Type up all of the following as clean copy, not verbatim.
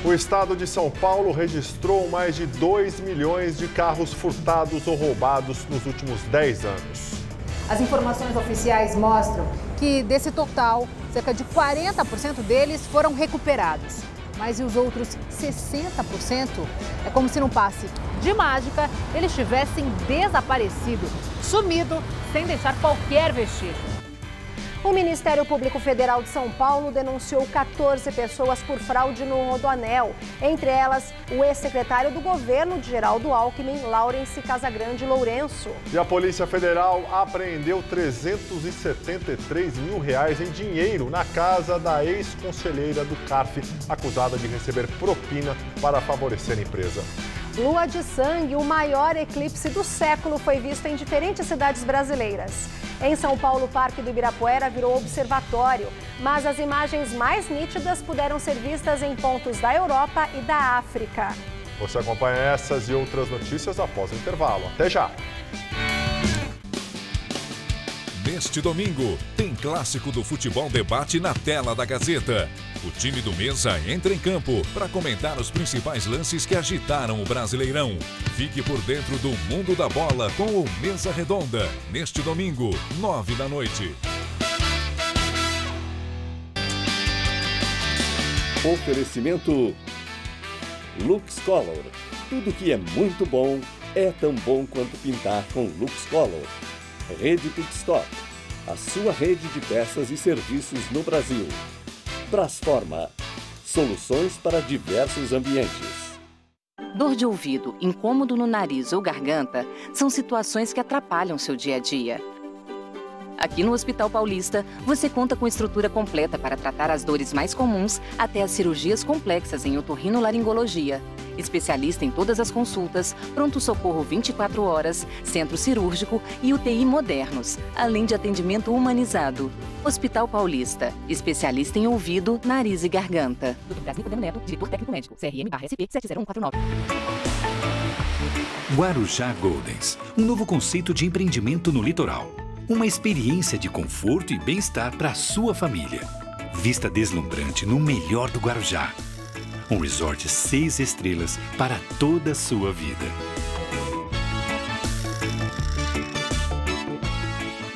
O estado de São Paulo registrou mais de 2 milhões de carros furtados ou roubados nos últimos 10 anos. As informações oficiais mostram que, desse total, cerca de 40% deles foram recuperados. Mas e os outros 60%? É como se num passe de mágica eles tivessem desaparecido, sumido, sem deixar qualquer vestígio. O Ministério Público Federal de São Paulo denunciou 14 pessoas por fraude no Rodoanel. Entre elas, o ex-secretário do governo de Geraldo Alckmin, Laurence Casagrande Lourenço. E a Polícia Federal apreendeu R$373 mil em dinheiro na casa da ex-conselheira do CARF, acusada de receber propina para favorecer a empresa. Lua de sangue, o maior eclipse do século, foi visto em diferentes cidades brasileiras. Em São Paulo, o Parque do Ibirapuera virou observatório, mas as imagens mais nítidas puderam ser vistas em pontos da Europa e da África. Você acompanha essas e outras notícias após o intervalo. Até já! Neste domingo, tem clássico do Futebol Debate na tela da Gazeta. O time do Mesa entra em campo para comentar os principais lances que agitaram o Brasileirão. Fique por dentro do mundo da bola com o Mesa Redonda, neste domingo, 9 da noite. Oferecimento Lux Color. Tudo que é muito bom é tão bom quanto pintar com Lux Color. Rede Pitstop, a sua rede de peças e serviços no Brasil. Brasforma, soluções para diversos ambientes. Dor de ouvido, incômodo no nariz ou garganta são situações que atrapalham seu dia a dia. Aqui no Hospital Paulista, você conta com estrutura completa para tratar as dores mais comuns até as cirurgias complexas em otorrinolaringologia. Especialista em todas as consultas, pronto-socorro 24 horas, centro cirúrgico e UTI modernos, além de atendimento humanizado. Hospital Paulista, especialista em ouvido, nariz e garganta. Dr. Brasnico Neto, diretor técnico médico, CRM/SP 70149. Guarujá Goldens, um novo conceito de empreendimento no litoral. Uma experiência de conforto e bem-estar para a sua família. Vista deslumbrante no melhor do Guarujá. Um resort 6 estrelas para toda a sua vida.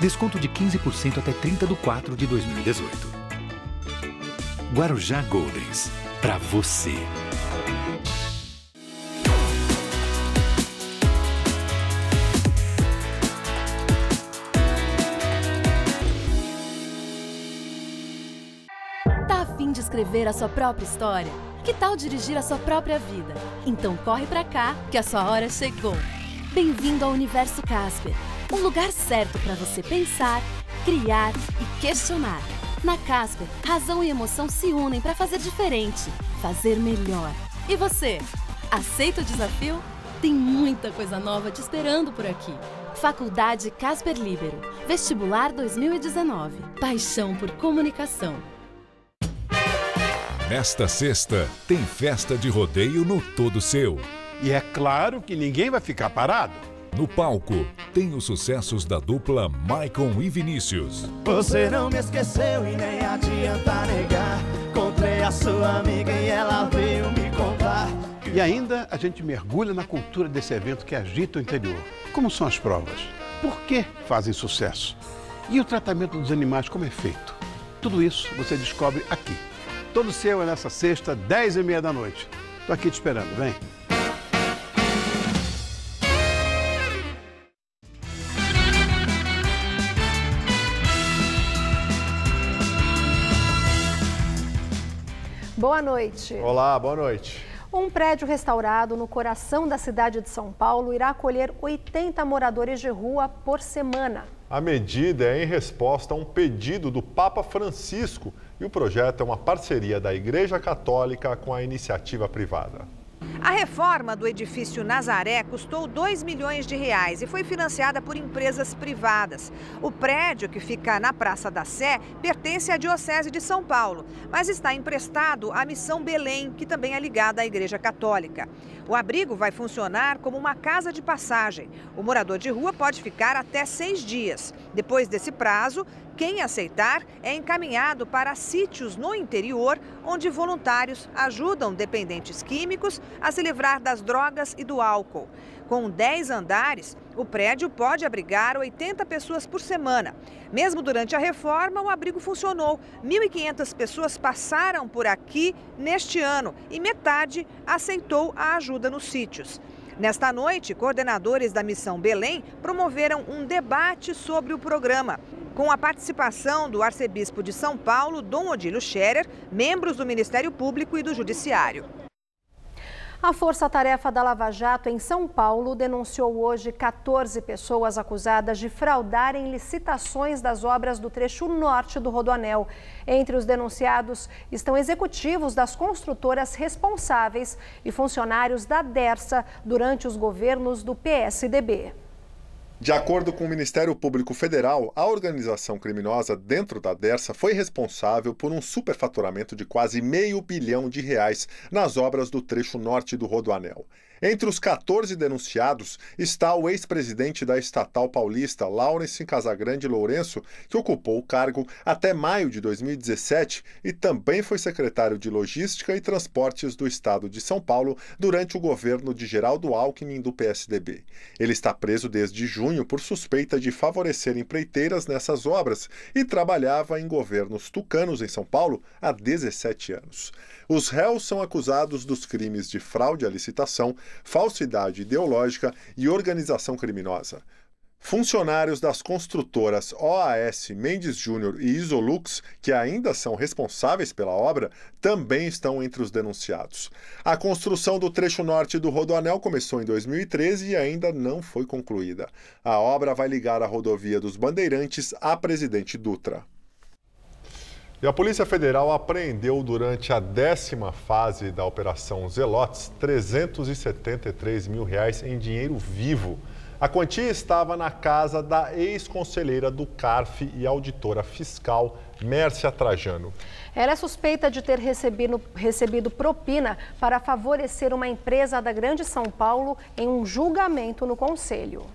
Desconto de 15% até 30/4/2018. Guarujá Goldens, para você. De escrever a sua própria história? Que tal dirigir a sua própria vida? Então corre pra cá que a sua hora chegou. Bem-vindo ao Universo Casper, um lugar certo para você pensar, criar e questionar. Na Casper, razão e emoção se unem para fazer diferente, fazer melhor. E você, aceita o desafio? Tem muita coisa nova te esperando por aqui. Faculdade Casper Líbero, Vestibular 2019. Paixão por comunicação. Nesta sexta, tem festa de rodeio no Todo Seu. E é claro que ninguém vai ficar parado. No palco, tem os sucessos da dupla Maicon e Vinícius. Você não me esqueceu e nem adianta negar. Encontrei a sua amiga e ela veio me contar. E ainda a gente mergulha na cultura desse evento que agita o interior. Como são as provas? Por que fazem sucesso? E o tratamento dos animais, como é feito? Tudo isso você descobre aqui. Todo Seu é nessa sexta, 10h30 da noite. Tô aqui te esperando, vem. Boa noite. Olá, boa noite. Um prédio restaurado no coração da cidade de São Paulo irá acolher 80 moradores de rua por semana. A medida é em resposta a um pedido do Papa Francisco e o projeto é uma parceria da Igreja Católica com a iniciativa privada. A reforma do edifício Nazaré custou R$2 milhões e foi financiada por empresas privadas. O prédio, que fica na Praça da Sé, pertence à Diocese de São Paulo, mas está emprestado à Missão Belém, que também é ligada à Igreja Católica. O abrigo vai funcionar como uma casa de passagem. O morador de rua pode ficar até 6 dias. Depois desse prazo, quem aceitar é encaminhado para sítios no interior, onde voluntários ajudam dependentes químicos a se livrar das drogas e do álcool. Com 10 andares, o prédio pode abrigar 80 pessoas por semana. Mesmo durante a reforma, o abrigo funcionou. 1.500 pessoas passaram por aqui neste ano e metade aceitou a ajuda nos sítios. Nesta noite, coordenadores da Missão Belém promoveram um debate sobre o programa, com a participação do arcebispo de São Paulo, Dom Odílio Scherer, membros do Ministério Público e do Judiciário. A Força-Tarefa da Lava Jato em São Paulo denunciou hoje 14 pessoas acusadas de fraudarem licitações das obras do trecho norte do Rodoanel. Entre os denunciados estão executivos das construtoras responsáveis e funcionários da Dersa durante os governos do PSDB. De acordo com o Ministério Público Federal, a organização criminosa dentro da Dersa foi responsável por um superfaturamento de quase R$500 milhão nas obras do trecho norte do Rodoanel. Entre os 14 denunciados está o ex-presidente da estatal paulista, Laurence Casagrande Lourenço, que ocupou o cargo até maio de 2017 e também foi secretário de Logística e Transportes do estado de São Paulo durante o governo de Geraldo Alckmin do PSDB. Ele está preso desde junho por suspeita de favorecer empreiteiras nessas obras e trabalhava em governos tucanos em São Paulo há 17 anos. Os réus são acusados dos crimes de fraude à licitação, falsidade ideológica e organização criminosa. Funcionários das construtoras OAS, Mendes Júnior e Isolux, que ainda são responsáveis pela obra, também estão entre os denunciados. A construção do trecho norte do Rodoanel começou em 2013 e ainda não foi concluída. A obra vai ligar a rodovia dos Bandeirantes à Presidente Dutra. E a Polícia Federal apreendeu durante a 10ª fase da Operação Zelotes R$373 mil em dinheiro vivo. A quantia estava na casa da ex-conselheira do CARF e auditora fiscal, Mércia Trajano. Ela é suspeita de ter recebido propina para favorecer uma empresa da Grande São Paulo em um julgamento no Conselho.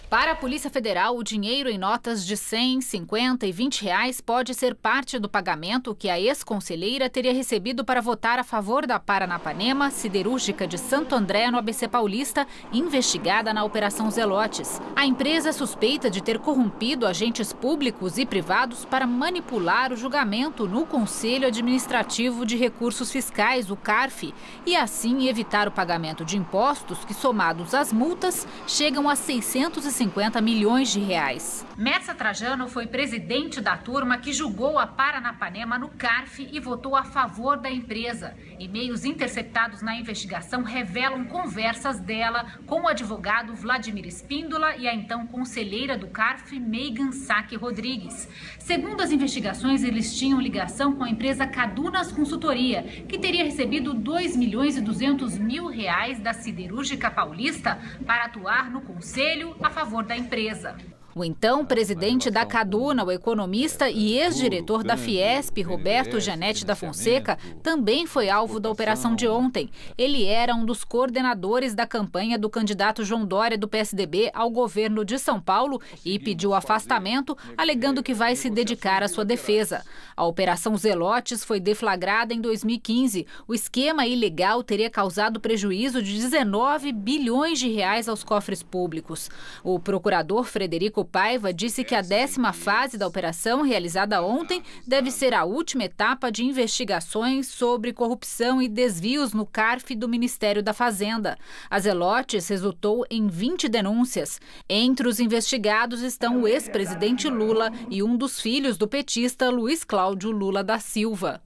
Para a Polícia Federal, o dinheiro em notas de 100, 50 e 20 reais pode ser parte do pagamento que a ex-conselheira teria recebido para votar a favor da Paranapanema, siderúrgica de Santo André, no ABC Paulista, investigada na Operação Zelotes. A empresa é suspeita de ter corrompido agentes públicos e privados para manipular o julgamento no Conselho Administrativo de Recursos Fiscais, o CARF, e assim evitar o pagamento de impostos que, somados às multas, chegam a 650 milhões de reais. Mércia Trajano foi presidente da turma que julgou a Paranapanema no CARF e votou a favor da empresa. E-mails interceptados na investigação revelam conversas dela com o advogado Vladimir Espíndola e a então conselheira do CARF, Megan Saque Rodrigues. Segundo as investigações, eles tinham ligação com a empresa Cadunas Consultoria, que teria recebido R$2.200.000 da siderúrgica paulista para atuar no conselho a favor da empresa. O então presidente da Caduna, o economista e ex-diretor da Fiesp, Roberto Janete da Fonseca, também foi alvo da operação de ontem. Ele era um dos coordenadores da campanha do candidato João Dória do PSDB ao governo de São Paulo e pediu afastamento, alegando que vai se dedicar à sua defesa. A Operação Zelotes foi deflagrada em 2015. O esquema ilegal teria causado prejuízo de 19 bilhões de reais aos cofres públicos. O procurador Frederico Paiva disse que a 10ª fase da operação, realizada ontem, deve ser a última etapa de investigações sobre corrupção e desvios no CARF do Ministério da Fazenda. A Zelotes resultou em 20 denúncias. Entre os investigados estão o ex-presidente Lula e um dos filhos do petista Luiz Cláudio Lula da Silva.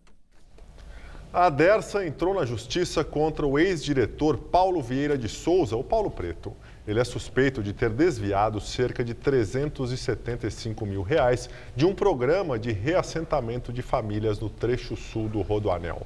A Dersa entrou na justiça contra o ex-diretor Paulo Vieira de Souza, o Paulo Preto. Ele é suspeito de ter desviado cerca de R$375 mil de um programa de reassentamento de famílias no trecho sul do Rodoanel.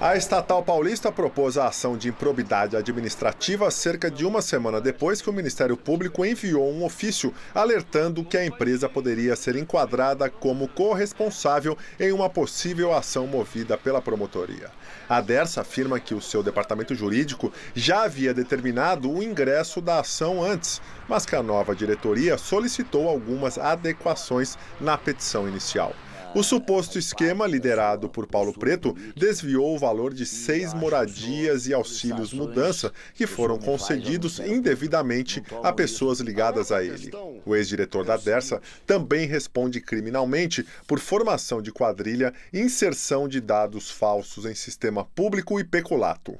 A estatal paulista propôs a ação de improbidade administrativa cerca de uma semana depois que o Ministério Público enviou um ofício alertando que a empresa poderia ser enquadrada como corresponsável em uma possível ação movida pela promotoria. A Dersa afirma que o seu departamento jurídico já havia determinado o ingresso da ação antes, mas que a nova diretoria solicitou algumas adequações na petição inicial. O suposto esquema, liderado por Paulo Preto, desviou o valor de 6 moradias e auxílios mudança que foram concedidos indevidamente a pessoas ligadas a ele. O ex-diretor da Dersa também responde criminalmente por formação de quadrilha e inserção de dados falsos em sistema público e peculato.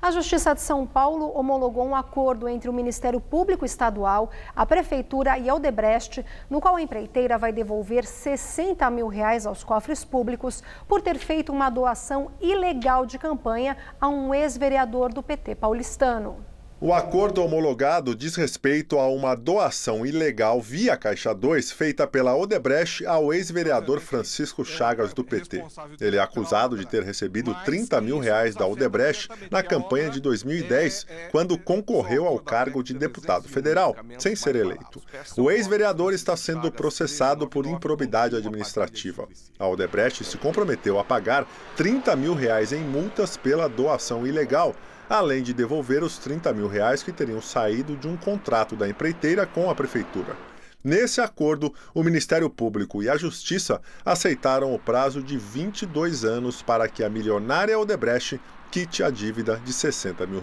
A Justiça de São Paulo homologou um acordo entre o Ministério Público Estadual, a Prefeitura e a Odebrecht, no qual a empreiteira vai devolver R$60 mil aos cofres públicos por ter feito uma doação ilegal de campanha a um ex-vereador do PT paulistano. O acordo homologado diz respeito a uma doação ilegal via Caixa 2 feita pela Odebrecht ao ex-vereador Francisco Chagas do PT. Ele é acusado de ter recebido R$30 mil da Odebrecht na campanha de 2010, quando concorreu ao cargo de deputado federal, sem ser eleito. O ex-vereador está sendo processado por improbidade administrativa. A Odebrecht se comprometeu a pagar R$30 mil em multas pela doação ilegal, além de devolver os R$30 mil que teriam saído de um contrato da empreiteira com a prefeitura. Nesse acordo, o Ministério Público e a Justiça aceitaram o prazo de 22 anos para que a milionária Odebrecht quite a dívida de R$60 mil.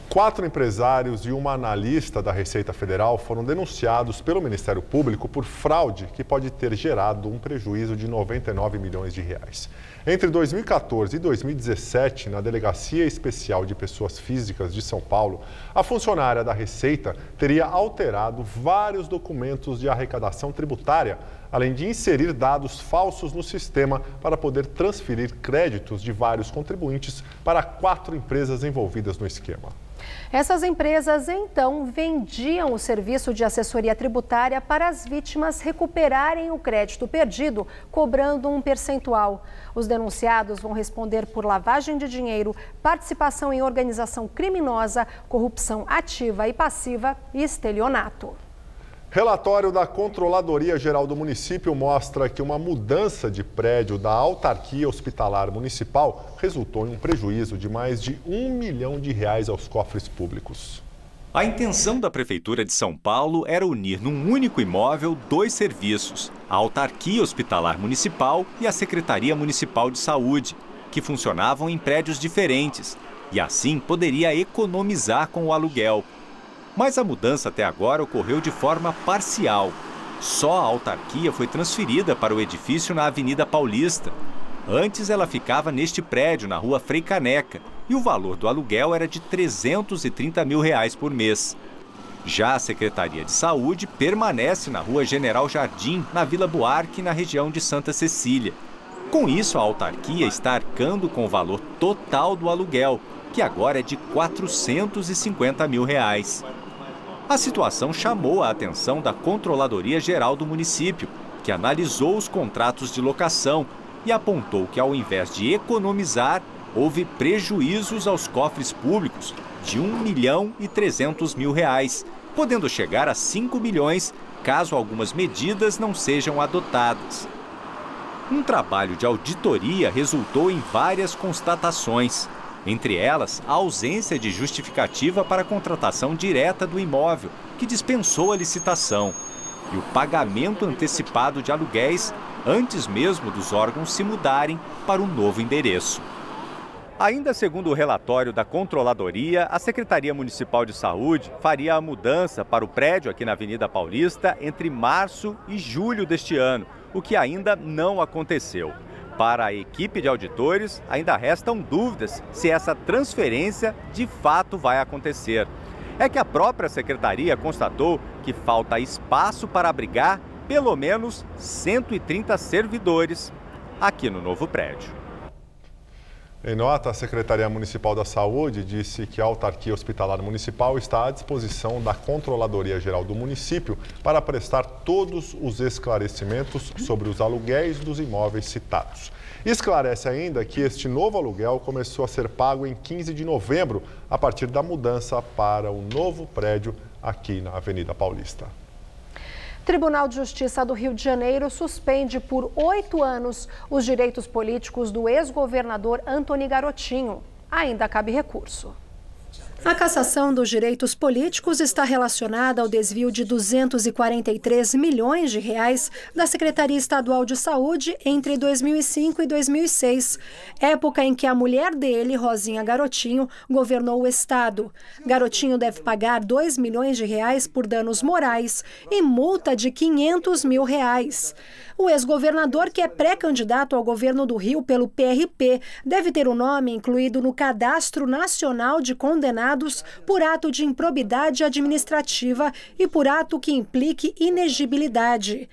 4 empresários e uma analista da Receita Federal foram denunciados pelo Ministério Público por fraude que pode ter gerado um prejuízo de R$99 milhões. Entre 2014 e 2017, na Delegacia Especial de Pessoas Físicas de São Paulo, a funcionária da Receita teria alterado vários documentos de arrecadação tributária, além de inserir dados falsos no sistema para poder transferir créditos de vários contribuintes para 4 empresas envolvidas no esquema. Essas empresas, então, vendiam o serviço de assessoria tributária para as vítimas recuperarem o crédito perdido, cobrando um percentual. Os denunciados vão responder por lavagem de dinheiro, participação em organização criminosa, corrupção ativa e passiva e estelionato. Relatório da Controladoria Geral do Município mostra que uma mudança de prédio da Autarquia Hospitalar Municipal resultou em um prejuízo de mais de R$1 milhão aos cofres públicos. A intenção da Prefeitura de São Paulo era unir num único imóvel 2 serviços, a Autarquia Hospitalar Municipal e a Secretaria Municipal de Saúde, que funcionavam em prédios diferentes, e assim poderia economizar com o aluguel. Mas a mudança até agora ocorreu de forma parcial. Só a autarquia foi transferida para o edifício na Avenida Paulista. Antes ela ficava neste prédio, na Rua Frei Caneca, e o valor do aluguel era de R$330 mil por mês. Já a Secretaria de Saúde permanece na Rua General Jardim, na Vila Buarque, na região de Santa Cecília. Com isso, a autarquia está arcando com o valor total do aluguel, que agora é de R$450 mil. A situação chamou a atenção da Controladoria Geral do município, que analisou os contratos de locação e apontou que, ao invés de economizar, houve prejuízos aos cofres públicos de R$1.300.000, podendo chegar a 5 milhões caso algumas medidas não sejam adotadas. Um trabalho de auditoria resultou em várias constatações. Entre elas, a ausência de justificativa para a contratação direta do imóvel, que dispensou a licitação, e o pagamento antecipado de aluguéis antes mesmo dos órgãos se mudarem para o novo endereço. Ainda segundo o relatório da Controladoria, a Secretaria Municipal de Saúde faria a mudança para o prédio aqui na Avenida Paulista entre março e julho deste ano, o que ainda não aconteceu. Para a equipe de auditores, ainda restam dúvidas se essa transferência de fato vai acontecer. É que a própria secretaria constatou que falta espaço para abrigar pelo menos 130 servidores aqui no novo prédio. Em nota, a Secretaria Municipal da Saúde disse que a autarquia hospitalar municipal está à disposição da Controladoria Geral do município para prestar todos os esclarecimentos sobre os aluguéis dos imóveis citados. Esclarece ainda que este novo aluguel começou a ser pago em 15 de novembro, a partir da mudança para o novo prédio aqui na Avenida Paulista. Tribunal de Justiça do Rio de Janeiro suspende por 8 anos os direitos políticos do ex-governador Antony Garotinho. Ainda cabe recurso. A cassação dos direitos políticos está relacionada ao desvio de 243 milhões de reais da Secretaria Estadual de Saúde entre 2005 e 2006, época em que a mulher dele, Rosinha Garotinho, governou o estado. Garotinho deve pagar 2 milhões de reais por danos morais e multa de 500 mil reais. O ex-governador, que é pré-candidato ao governo do Rio pelo PRP, deve ter o nome incluído no Cadastro Nacional de Condenados por ato de improbidade administrativa e por ato que implique inegibilidade.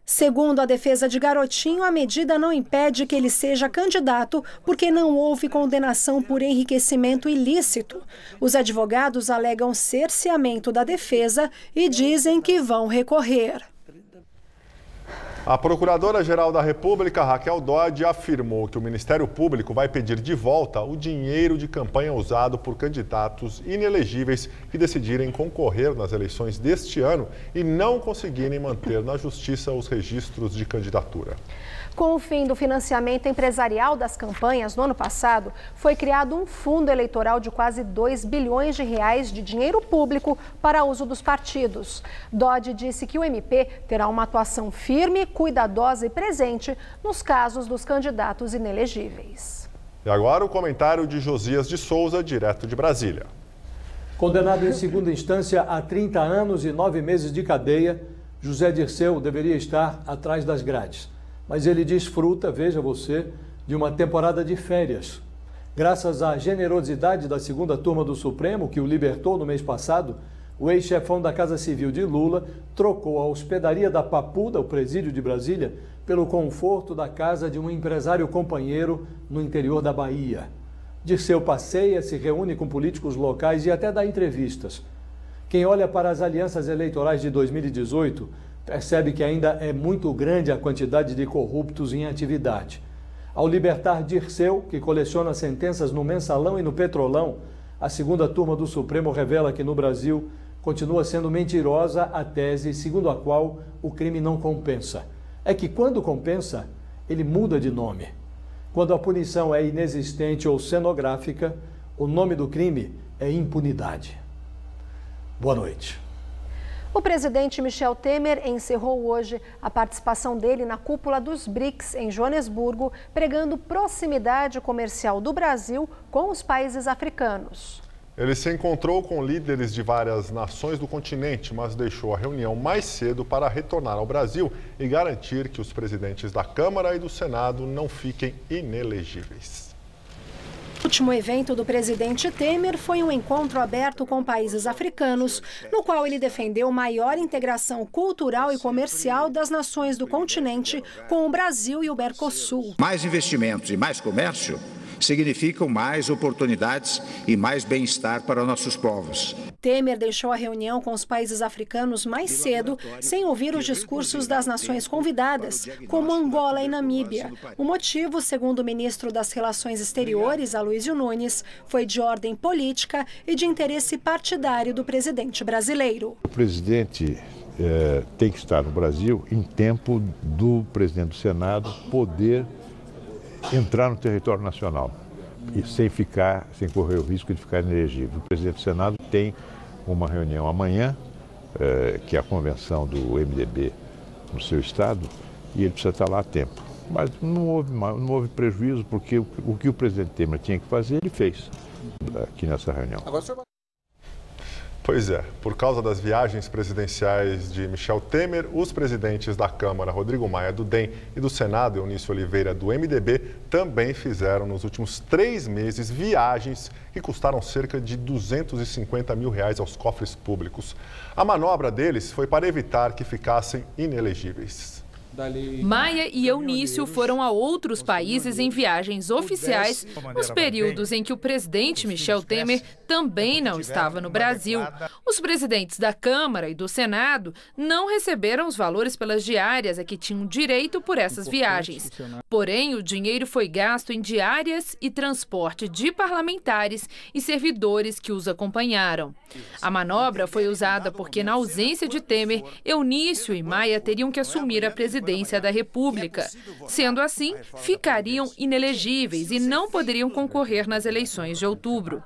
Segundo a defesa de Garotinho, a medida não impede que ele seja candidato porque não houve condenação por enriquecimento ilícito. Os advogados alegam cerceamento da defesa e dizem que vão recorrer. A Procuradora-Geral da República, Raquel Dodge, afirmou que o Ministério Público vai pedir de volta o dinheiro de campanha usado por candidatos inelegíveis que decidirem concorrer nas eleições deste ano e não conseguirem manter na Justiça os registros de candidatura. Com o fim do financiamento empresarial das campanhas no ano passado, foi criado um fundo eleitoral de quase 2 bilhões de reais de dinheiro público para uso dos partidos. Dodge disse que o MP terá uma atuação firme, cuidadosa e presente nos casos dos candidatos inelegíveis. E agora o comentário de Josias de Souza, direto de Brasília. Condenado em segunda instância a 30 anos e 9 meses de cadeia, José Dirceu deveria estar atrás das grades. Mas ele desfruta, veja você, de uma temporada de férias. Graças à generosidade da segunda turma do Supremo, que o libertou no mês passado, o ex-chefão da Casa Civil de Lula trocou a hospedaria da Papuda, o presídio de Brasília, pelo conforto da casa de um empresário companheiro no interior da Bahia. Dirceu passeia, se reúne com políticos locais e até dá entrevistas. Quem olha para as alianças eleitorais de 2018 percebe que ainda é muito grande a quantidade de corruptos em atividade. Ao libertar Dirceu, que coleciona sentenças no Mensalão e no Petrolão, a segunda turma do Supremo revela que no Brasil continua sendo mentirosa a tese segundo a qual o crime não compensa. É que quando compensa, ele muda de nome. Quando a punição é inexistente ou cenográfica, o nome do crime é impunidade. Boa noite. O presidente Michel Temer encerrou hoje a participação dele na cúpula dos BRICS em Joanesburgo, pregando proximidade comercial do Brasil com os países africanos. Ele se encontrou com líderes de várias nações do continente, mas deixou a reunião mais cedo para retornar ao Brasil e garantir que os presidentes da Câmara e do Senado não fiquem inelegíveis. O último evento do presidente Temer foi um encontro aberto com países africanos, no qual ele defendeu maior integração cultural e comercial das nações do continente com o Brasil e o Mercosul. Mais investimentos e mais comércio significam mais oportunidades e mais bem-estar para nossos povos. Temer deixou a reunião com os países africanos mais cedo, sem ouvir os discursos das nações convidadas, como Angola e Namíbia. O motivo, segundo o ministro das Relações Exteriores, Aloysio Nunes, foi de ordem política e de interesse partidário do presidente brasileiro. O presidente tem que estar no Brasil em tempo do presidente do Senado poder entrar no território nacional e sem correr o risco de ficar inelegível. O presidente do Senado tem uma reunião amanhã, que é a convenção do MDB no seu estado, e ele precisa estar lá a tempo. Mas não houve prejuízo, porque o que o presidente Temer tinha que fazer, ele fez aqui nessa reunião. Pois é, por causa das viagens presidenciais de Michel Temer, os presidentes da Câmara, Rodrigo Maia, do DEM, e do Senado, Eunício Oliveira, do MDB, também fizeram nos últimos 3 meses viagens que custaram cerca de R$250 mil aos cofres públicos. A manobra deles foi para evitar que ficassem inelegíveis. Maia e Eunício foram a outros países em viagens oficiais nos períodos em que o presidente Michel Temer também não estava no Brasil. Os presidentes da Câmara e do Senado não receberam os valores pelas diárias a que tinham direito por essas viagens. Porém, o dinheiro foi gasto em diárias e transporte de parlamentares e servidores que os acompanharam. A manobra foi usada porque, na ausência de Temer, Eunício e Maia teriam que assumir a presidência da República. Sendo assim, ficariam inelegíveis e não poderiam concorrer nas eleições de outubro.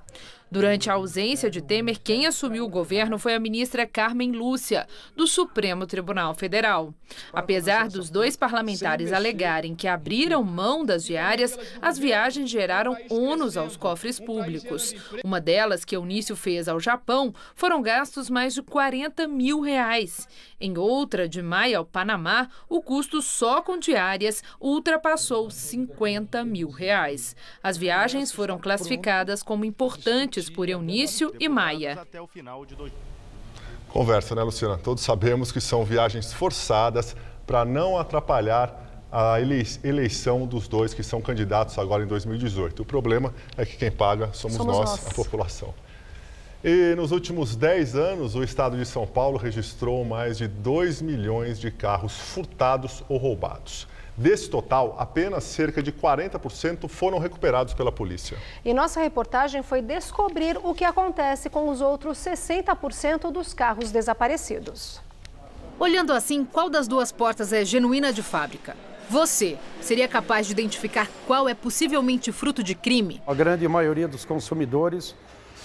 Durante a ausência de Temer, quem assumiu o governo foi a ministra Carmen Lúcia, do Supremo Tribunal Federal. Apesar dos dois parlamentares alegarem que abriram mão das diárias, as viagens geraram ônus aos cofres públicos. Uma delas, que Eunício fez ao Japão, foram gastos mais de R$40 mil. Em outra, de Maia ao Panamá, o custo só com diárias ultrapassou R$50 mil. As viagens foram classificadas como importantes por Eunício e Maia. Conversa, né, Luciana? Todos sabemos que são viagens forçadas para não atrapalhar a eleição dos dois que são candidatos agora em 2018. O problema é que quem paga somos nós, a população. E nos últimos 10 anos, o estado de São Paulo registrou mais de 2 milhões de carros furtados ou roubados. Desse total, apenas cerca de 40% foram recuperados pela polícia. E nossa reportagem foi descobrir o que acontece com os outros 60% dos carros desaparecidos. Olhando assim, qual das duas portas é genuína de fábrica? Você seria capaz de identificar qual é possivelmente fruto de crime? A grande maioria dos consumidores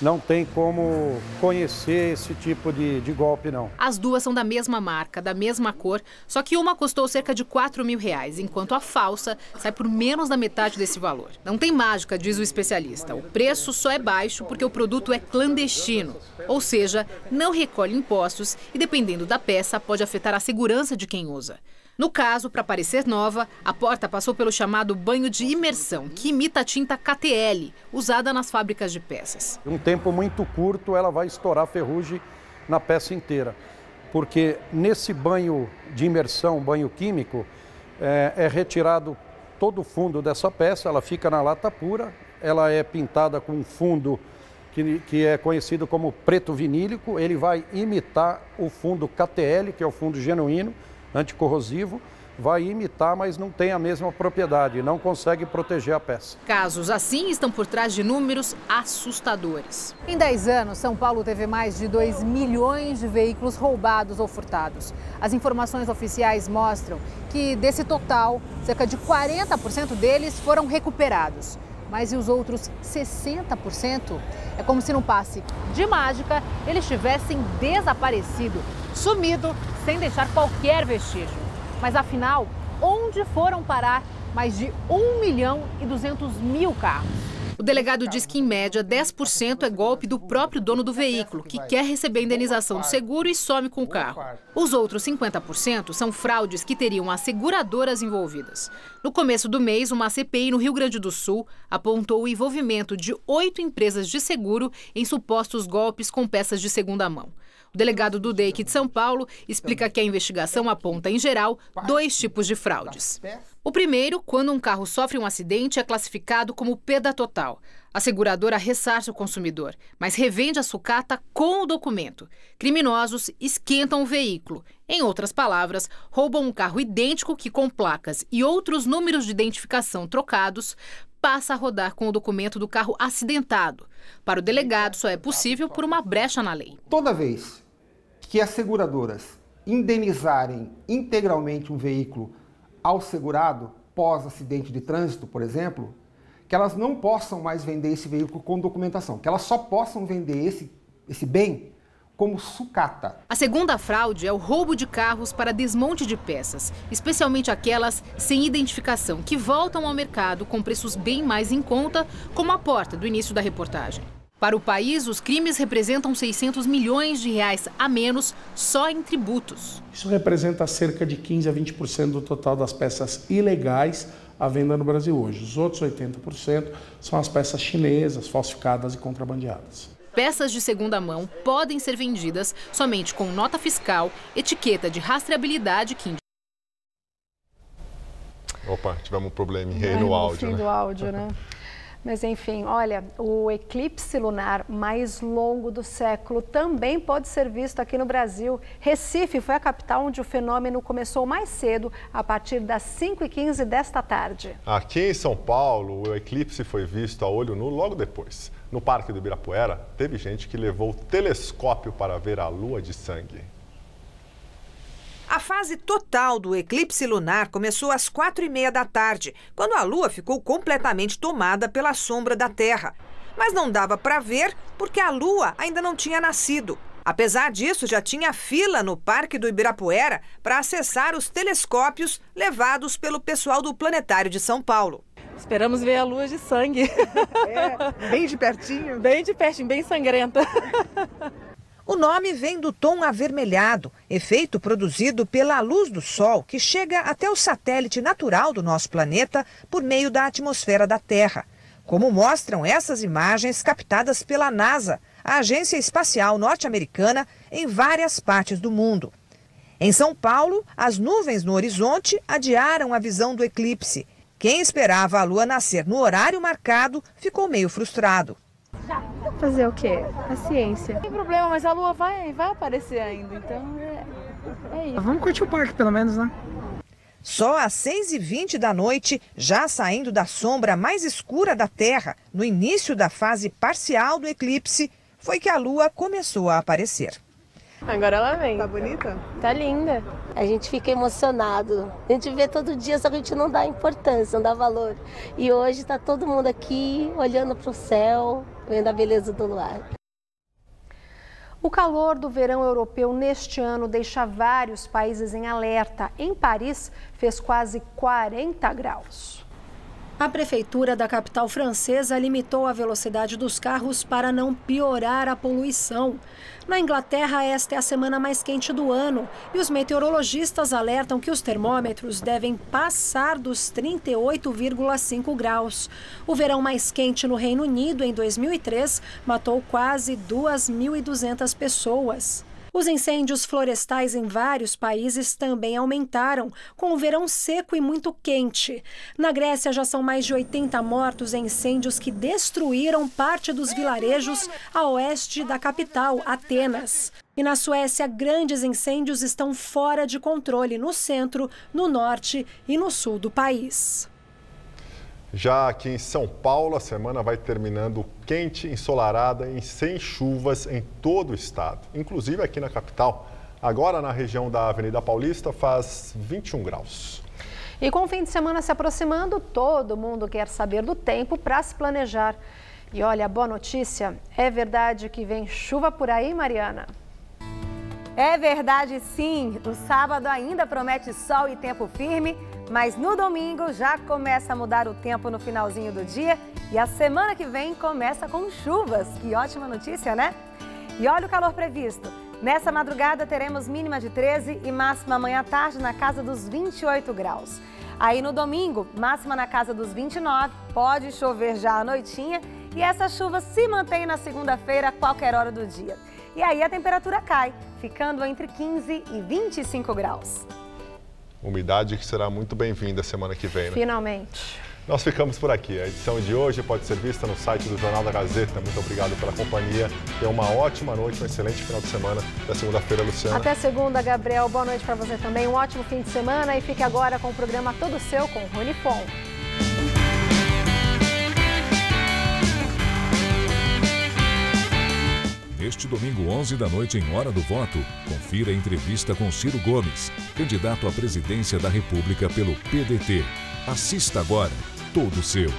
não tem como conhecer esse tipo de golpe, não. As duas são da mesma marca, da mesma cor, só que uma custou cerca de R$4 mil, enquanto a falsa sai por menos da metade desse valor. Não tem mágica, diz o especialista. O preço só é baixo porque o produto é clandestino, ou seja, não recolhe impostos e, dependendo da peça, pode afetar a segurança de quem usa. No caso, para parecer nova, a porta passou pelo chamado banho de imersão, que imita a tinta KTL, usada nas fábricas de peças. Em um tempo muito curto, ela vai estourar ferrugem na peça inteira, porque nesse banho de imersão, banho químico, é retirado todo o fundo dessa peça, ela fica na lata pura, ela é pintada com um fundo que é conhecido como preto vinílico, ele vai imitar o fundo KTL, que é o fundo genuíno, anticorrosivo, vai imitar, mas não tem a mesma propriedade, não consegue proteger a peça. Casos assim estão por trás de números assustadores. Em 10 anos, São Paulo teve mais de 2 milhões de veículos roubados ou furtados. As informações oficiais mostram que, desse total, cerca de 40% deles foram recuperados. Mas e os outros 60%? É como se num passe de mágica eles tivessem desaparecido, sumido, sem deixar qualquer vestígio. Mas afinal, onde foram parar mais de 1.200.000 carros? O delegado diz que, em média, 10% é golpe do próprio dono do veículo, que quer receber a indenização do seguro e some com o carro. Os outros 50% são fraudes que teriam as seguradoras envolvidas. No começo do mês, uma CPI no Rio Grande do Sul apontou o envolvimento de 8 empresas de seguro em supostos golpes com peças de segunda mão. O delegado do DEIC de São Paulo explica que a investigação aponta, em geral, 2 tipos de fraudes. O primeiro, quando um carro sofre um acidente, é classificado como perda total. A seguradora ressarce o consumidor, mas revende a sucata com o documento. Criminosos esquentam o veículo. Em outras palavras, roubam um carro idêntico que, com placas e outros números de identificação trocados, passa a rodar com o documento do carro acidentado. Para o delegado, só é possível por uma brecha na lei. Toda vez que as seguradoras indenizarem integralmente um veículo ao segurado, pós-acidente de trânsito, por exemplo, que elas não possam mais vender esse veículo com documentação, que elas só possam vender esse bem como sucata. A segunda fraude é o roubo de carros para desmonte de peças, especialmente aquelas sem identificação, que voltam ao mercado com preços bem mais em conta, como a porta do início da reportagem. Para o país, os crimes representam R$600 milhões a menos só em tributos. Isso representa cerca de 15% a 20% do total das peças ilegais à venda no Brasil hoje. Os outros 80% são as peças chinesas, falsificadas e contrabandeadas. Peças de segunda mão podem ser vendidas somente com nota fiscal, etiqueta de rastreabilidade que indica Opa, tivemos um probleminha aí no áudio, fim do áudio, né? Mas enfim, olha, o eclipse lunar mais longo do século também pode ser visto aqui no Brasil. Recife foi a capital onde o fenômeno começou mais cedo, a partir das 5h15 desta tarde. Aqui em São Paulo, o eclipse foi visto a olho nu logo depois. No Parque do Ibirapuera, teve gente que levou o telescópio para ver a lua de sangue. A fase total do eclipse lunar começou às 4h30 da tarde, quando a Lua ficou completamente tomada pela sombra da Terra. Mas não dava para ver porque a Lua ainda não tinha nascido. Apesar disso, já tinha fila no Parque do Ibirapuera para acessar os telescópios levados pelo pessoal do Planetário de São Paulo. Esperamos ver a lua de sangue. Bem de pertinho? Bem de pertinho, bem sangrenta. O nome vem do tom avermelhado, efeito produzido pela luz do Sol, que chega até o satélite natural do nosso planeta por meio da atmosfera da Terra, como mostram essas imagens captadas pela NASA, a agência espacial norte-americana, em várias partes do mundo. Em São Paulo, as nuvens no horizonte adiaram a visão do eclipse. Quem esperava a Lua nascer no horário marcado ficou meio frustrado. Fazer o quê? A ciência. Não tem problema, mas a lua vai aparecer ainda, então é isso. Vamos curtir o parque pelo menos, né? Só às 6h20 da noite, já saindo da sombra mais escura da Terra, no início da fase parcial do eclipse, foi que a lua começou a aparecer. Agora ela vem. Tá bonita? Tá linda. A gente fica emocionado. A gente vê todo dia, só que a gente não dá importância, não dá valor. E hoje tá todo mundo aqui olhando para o céu, vendo a beleza do luar. O calor do verão europeu neste ano deixa vários países em alerta. Em Paris, fez quase 40 graus. A prefeitura da capital francesa limitou a velocidade dos carros para não piorar a poluição. Na Inglaterra, esta é a semana mais quente do ano e os meteorologistas alertam que os termômetros devem passar dos 38,5 graus. O verão mais quente no Reino Unido, em 2003, matou quase 2.200 pessoas. Os incêndios florestais em vários países também aumentaram, com o verão seco e muito quente. Na Grécia, já são mais de 80 mortos em incêndios que destruíram parte dos vilarejos a oeste da capital, Atenas. E na Suécia, grandes incêndios estão fora de controle no centro, no norte e no sul do país. Já aqui em São Paulo, a semana vai terminando quente, ensolarada e sem chuvas em todo o estado, inclusive aqui na capital. Agora, na região da Avenida Paulista, faz 21 graus. E com o fim de semana se aproximando, todo mundo quer saber do tempo para se planejar. E olha, boa notícia, é verdade que vem chuva por aí, Mariana? É verdade, sim. O sábado ainda promete sol e tempo firme, mas no domingo já começa a mudar o tempo no finalzinho do dia e a semana que vem começa com chuvas. Que ótima notícia, né? E olha o calor previsto. Nessa madrugada teremos mínima de 13 e máxima amanhã à tarde na casa dos 28 graus. Aí no domingo, máxima na casa dos 29, pode chover já à noitinha e essa chuva se mantém na segunda-feira a qualquer hora do dia. E aí a temperatura cai, ficando entre 15 e 25 graus. Umidade que será muito bem-vinda semana que vem, né? Finalmente. Nós ficamos por aqui. A edição de hoje pode ser vista no site do Jornal da Gazeta. Muito obrigado pela companhia. Tenha uma ótima noite, um excelente final de semana. Até segunda-feira, Luciana. Até segunda, Gabriel. Boa noite para você também. Um ótimo fim de semana e fique agora com o programa Todo Seu com Rony Fon. Neste domingo, 11 da noite, em Hora do Voto, confira a entrevista com Ciro Gomes, candidato à presidência da República pelo PDT. Assista agora, Todo Seu.